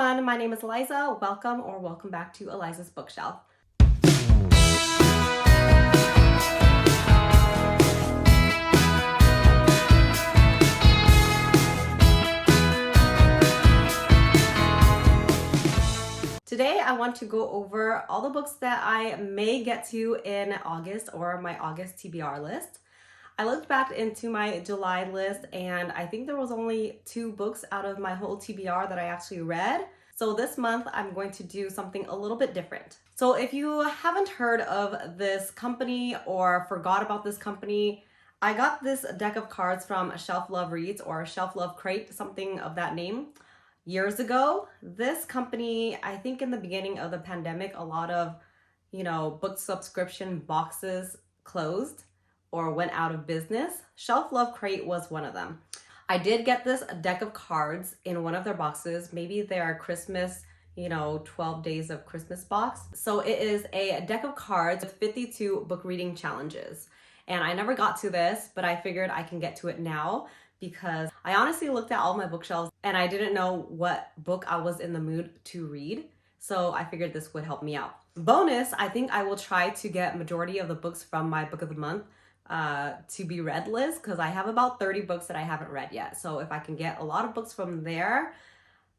everyone, my name is Eliza. Welcome back to Eliza's Bookshelf. Today I want to go over all the books that I may get to in August, or my August TBR list. I looked back into my July list and I think there was only 2 books out of my whole TBR that I actually read. So this month I'm going to do something a little bit different. So if you haven't heard of this company or forgot about this company, I got this deck of cards from Shelf Love Reads or Shelf Love Crate, something of that name, years ago. This company, I think in the beginning of the pandemic, a lot of, book subscription boxes closed or went out of business. Shelf Love Crate was one of them. I did get this deck of cards in one of their boxes. Maybe their Christmas, 12 days of Christmas box. So it is a deck of cards with 52 book reading challenges. And I never got to this, but I figured I can get to it now because I honestly looked at all my bookshelves and I didn't know what book I was in the mood to read. So I figured this would help me out. Bonus, I think I will try to get majority of the books from my book of the month to be read list, because I have about 30 books that I haven't read yet. So if I can get a lot of books from there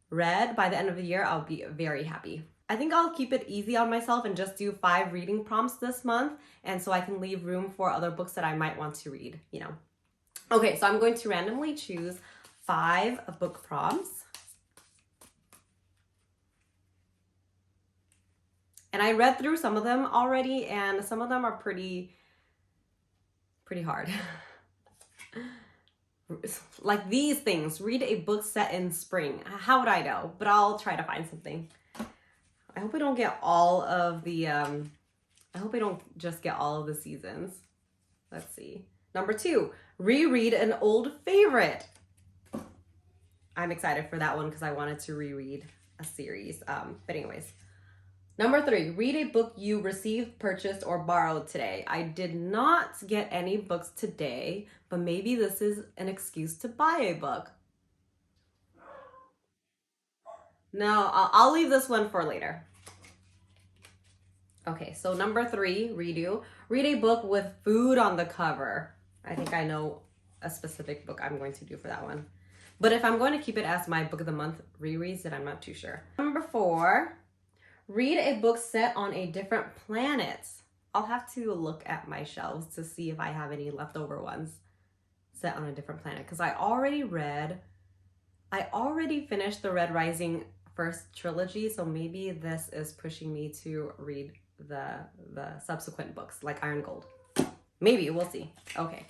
read by the end of the year, I'll be very happy. I think I'll keep it easy on myself and just do 5 reading prompts this month, and so I can leave room for other books that I might want to read, Okay, so I'm going to randomly choose 5 book prompts. And I read through some of them already, and some of them are pretty hard. Like these things, read a book set in spring. How would I know? But I'll try to find something. I hope I don't get all of the, I hope I don't just get all of the seasons. Let's see. Number 2, reread an old favorite. I'm excited for that one because I wanted to reread a series. But anyways. Number 3, read a book you received, purchased, or borrowed today. I did not get any books today, but maybe this is an excuse to buy a book. No, I'll leave this one for later. Okay, so number 3, redo. Read a book with food on the cover. I think I know a specific book I'm going to do for that one. But if I'm going to keep it as my book of the month rereads, then I'm not too sure. Number 4, read a book set on a different planet. I'll have to look at my shelves to see if I have any leftover ones set on a different planet, because I already finished the Red Rising first trilogy, so maybe this is pushing me to read the subsequent books like Iron Gold. Maybe, we'll see. Okay.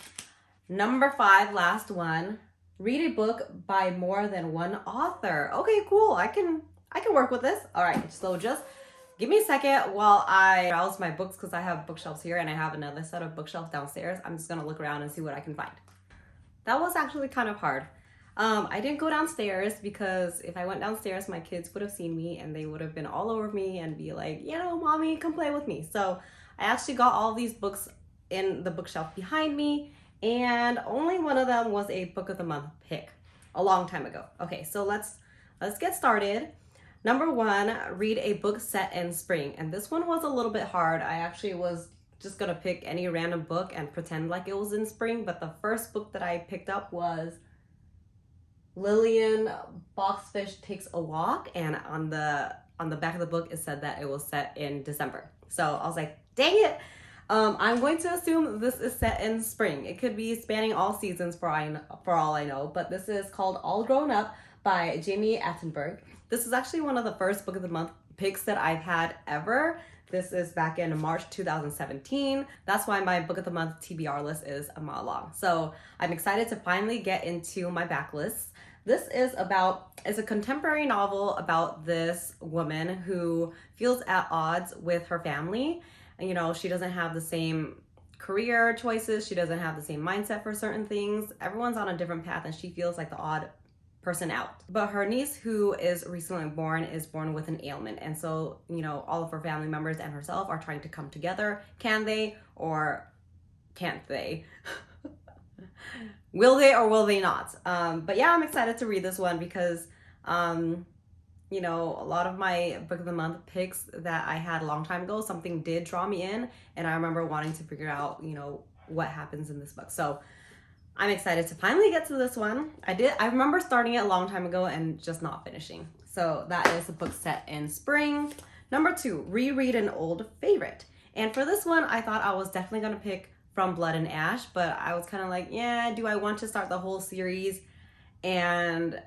Number 5, last one. Read a book by more than one author. Okay, cool. I can work with this. All right, so just give me a second while I browse my books, because I have bookshelves here and I have another set of bookshelves downstairs. I'm just gonna look around and see what I can find. That was actually kind of hard. I didn't go downstairs because if I went downstairs, my kids would have seen me and they would have been all over me and be like, mommy, come play with me. So I actually got all these books in the bookshelf behind me, and only one of them was a book of the month pick a long time ago. Okay, so let's get started. Number 1, read a book set in spring. And this one was a little bit hard. I actually was just gonna pick any random book and pretend like it was in spring, but the first book that I picked up was Lillian Boxfish Takes a Walk, and on the back of the book it said that it was set in December. So I was like, dang it. I'm going to assume this is set in spring. It could be spanning all seasons for all I know, but this is called All Grown Up by Jamie Attenberg. This is actually one of the first book of the month picks that I've had ever. This is back in March 2017. That's why my book of the month TBR list is a mile long. So I'm excited to finally get into my backlist. This is a contemporary novel about this woman who feels at odds with her family. She doesn't have the same career choices. She doesn't have the same mindset for certain things. Everyone's on a different path and she feels like the odd person out. But her niece, who is recently born, is born with an ailment. And so, all of her family members and herself are trying to come together. Can they or can't they? Will they or will they not? But yeah, I'm excited to read this one because you know, a lot of my book of the month picks that I had a long time ago, something did draw me in, and I remember wanting to figure out, you know, what happens in this book. So I'm excited to finally get to this one. I remember starting it a long time ago and just not finishing. So that is a book set in spring. Number 2, reread an old favorite. And for this one, I thought I was definitely gonna pick From Blood and Ash, but I was kind of like, yeah, do I want to start the whole series and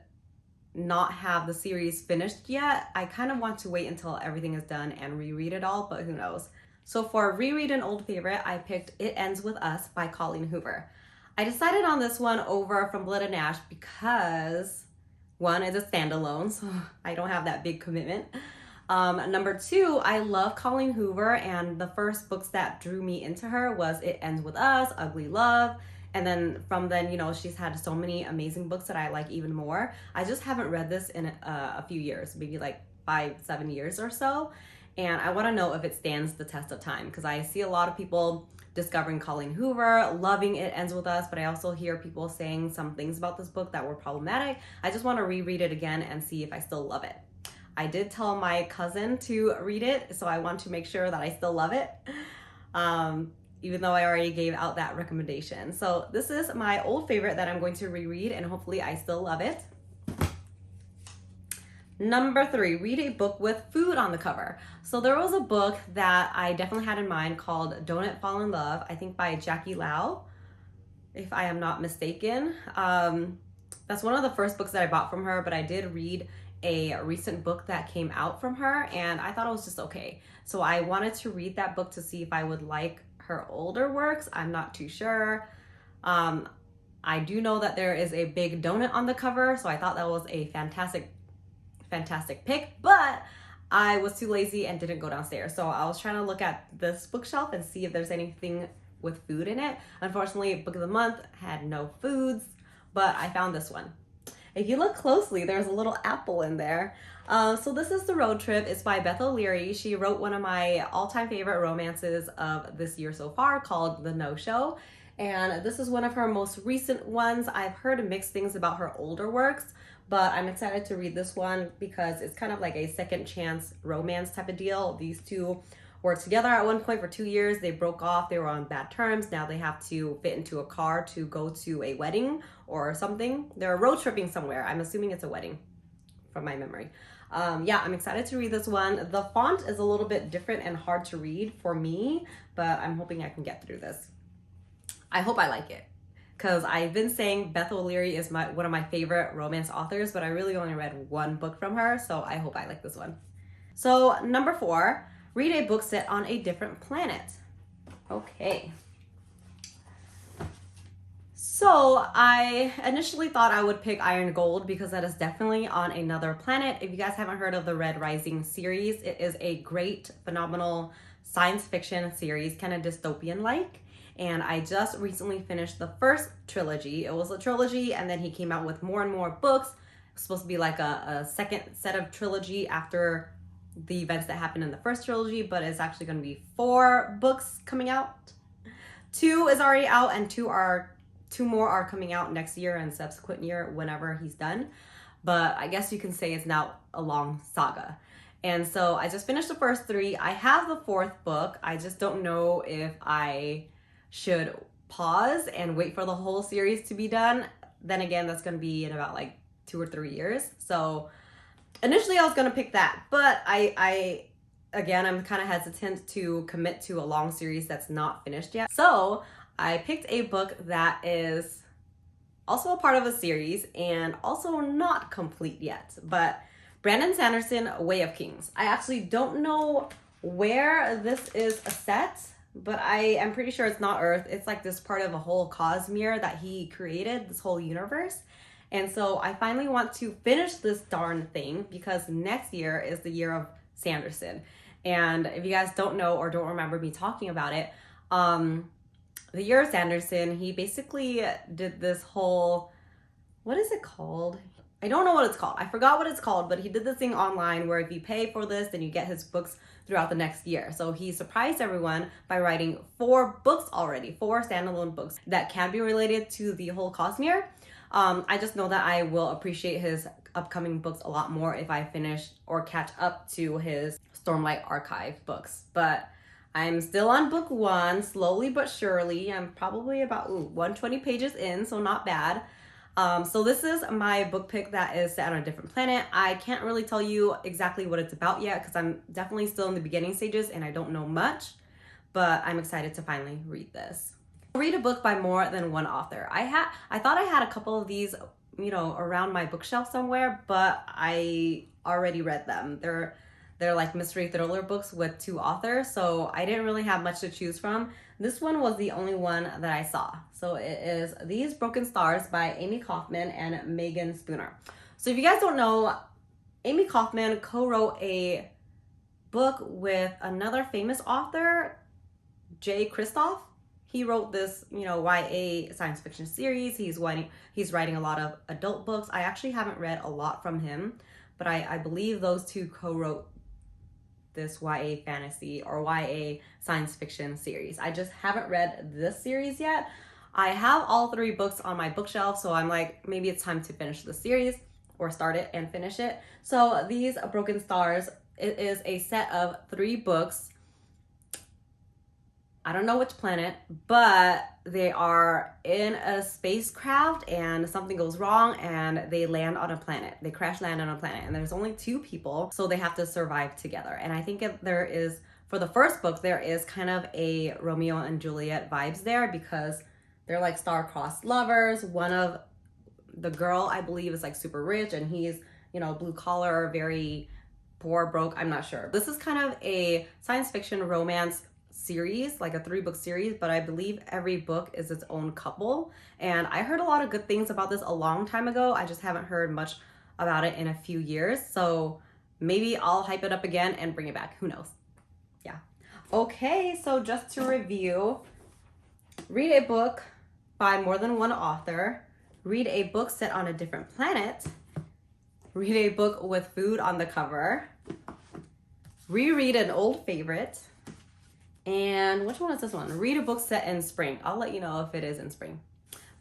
not have the series finished yet? I kind of want to wait until everything is done and reread it all, but who knows. So for reread an old favorite, I picked It Ends With Us by Colleen Hoover. I decided on this one over From Blood and Ash because one, it's a standalone, so I don't have that big commitment. Number 2, I love Colleen Hoover, and the first books that drew me into her was It Ends With Us, Ugly Love, and then from then, you know, she's had so many amazing books that I like even more. I just haven't read this in a few years, maybe like 5-7 years or so, and I want to know if it stands the test of time, because I see a lot of people discovering Colleen Hoover, loving It Ends With Us, but I also hear people saying some things about this book that were problematic. I just want to reread it again and see if I still love it. I did tell my cousin to read it, so I want to make sure that I still love it, even though I already gave out that recommendation. So this is my old favorite that I'm going to reread, and hopefully I still love it. Number 3, read a book with food on the cover. So there was a book that I definitely had in mind called Don't It Fall in Love, I think by Jackie Lau, if I am not mistaken. That's one of the first books that I bought from her, but I did read a recent book that came out from her, and I thought it was just okay. So I wanted to read that book to see if I would like her older works. I'm not too sure. I do know that there is a big donut on the cover, so I thought that was a fantastic pick, but I was too lazy and didn't go downstairs. So I was trying to look at this bookshelf and see if there's anything with food in it. Unfortunately, Book of the Month had no foods, but I found this one. If you look closely, there's a little apple in there. So this is The Road Trip. It's by Beth O'Leary. She wrote one of my all-time favorite romances of this year so far called The No-Show. And this is one of her most recent ones. I've heard mixed things about her older works, but I'm excited to read this one because it's kind of like a second chance romance type of deal. These two were together at one point for 2 years. They broke off. They were on bad terms. Now they have to fit into a car to go to a wedding or something. They're road tripping somewhere. I'm assuming it's a wedding from my memory. Yeah, I'm excited to read this one. The font is a little bit different and hard to read for me, but I'm hoping I can get through this. I hope I like it, because I've been saying Beth O'Leary is one of my favorite romance authors, but I really only read one book from her, so I hope I like this one. So number 4, read a book set on a different planet. Okay. So I initially thought I would pick Iron Gold because that is definitely on another planet. If you guys haven't heard of the Red Rising series, it is a great, phenomenal science fiction series, kind of dystopian-like. And I just recently finished the first trilogy. It was a trilogy, and then he came out with more and more books. It's supposed to be like a second set of trilogy after the events that happened in the first trilogy, but it's actually going to be 4 books coming out. 2 is already out, and 2 more are coming out next year and subsequent year whenever he's done. But I guess you can say it's now a long saga. And so I just finished the first 3. I have the 4th book. I just don't know if I should pause and wait for the whole series to be done. Then again, that's going to be in about like 2 or 3 years. So initially I was going to pick that, but again, I'm kind of hesitant to commit to a long series that's not finished yet. So I picked a book that is also a part of a series and also not complete yet, but Brandon Sanderson, Way of Kings. I actually don't know where this is set, but I am pretty sure it's not Earth. It's like this part of a whole cosmere that he created, this whole universe. And so I finally want to finish this darn thing because next year is the year of Sanderson. And if you guys don't know or don't remember me talking about it, the year of Sanderson, he basically did this whole, what is it called? I don't know what it's called. I forgot what it's called, but he did this thing online where if you pay for this, then you get his books throughout the next year. So he surprised everyone by writing 4 books already, 4 standalone books that can be related to the whole cosmere. I just know that I will appreciate his upcoming books a lot more if I finish or catch up to his Stormlight Archive books. But I'm still on book 1, slowly but surely. I'm probably about 120 pages in, so not bad. So this is my book pick that is set on a different planet. I can't really tell you exactly what it's about yet because I'm definitely still in the beginning stages and I don't know much, but I'm excited to finally read this. Read a book by more than one author. I thought I had a couple of these, around my bookshelf somewhere, but I already read them. They're like mystery thriller books with 2 authors, so I didn't really have much to choose from. This one was the only one that I saw. So it is These Broken Stars by Amy Kaufman and Megan Spooner. So if you guys don't know, Amy Kaufman co-wrote a book with another famous author, Jay Kristoff. He wrote this, YA science fiction series. He's writing a lot of adult books. I actually haven't read a lot from him, but I believe those 2 co-wrote this YA fantasy or YA science fiction series. I just haven't read this series yet. I have all 3 books on my bookshelf, so I'm like, maybe it's time to finish the series or start it and finish it. So These Broken Stars, it is a set of 3 books. I don't know which planet, but they are in a spacecraft and something goes wrong and they land on a planet. They crash land on a planet and there's only 2 people, so they have to survive together. And I think for the first book, there is kind of a Romeo and Juliet vibes there because they're like star-crossed lovers. One of the girl, I believe, is like super rich and he's, blue collar, very poor, broke, I'm not sure. This is kind of a science fiction romance series, like a 3-book series, but I believe every book is its own couple. And I heard a lot of good things about this a long time ago. I just haven't heard much about it in a few years. So maybe I'll hype it up again and bring it back. Who knows? Yeah. Okay, so just to review, read a book by more than one author, read a book set on a different planet, read a book with food on the cover, reread an old favorite, and which one is this one? Read a book set in spring. I'll let you know if it is in spring.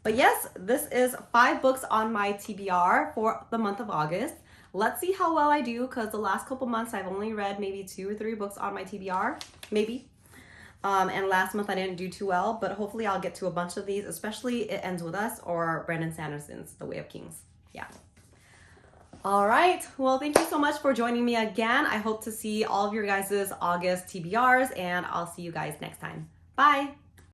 But yes, this is 5 books on my TBR for the month of August. Let's see how well I do because the last couple months I've only read maybe 2 or 3 books on my TBR, maybe. And last month I didn't do too well, but hopefully I'll get to a bunch of these, especially It Ends With Us or Brandon Sanderson's The Way of Kings. Yeah. All right, well, thank you so much for joining me again. I hope to see all of your guys' August TBRs, and I'll see you guys next time. Bye.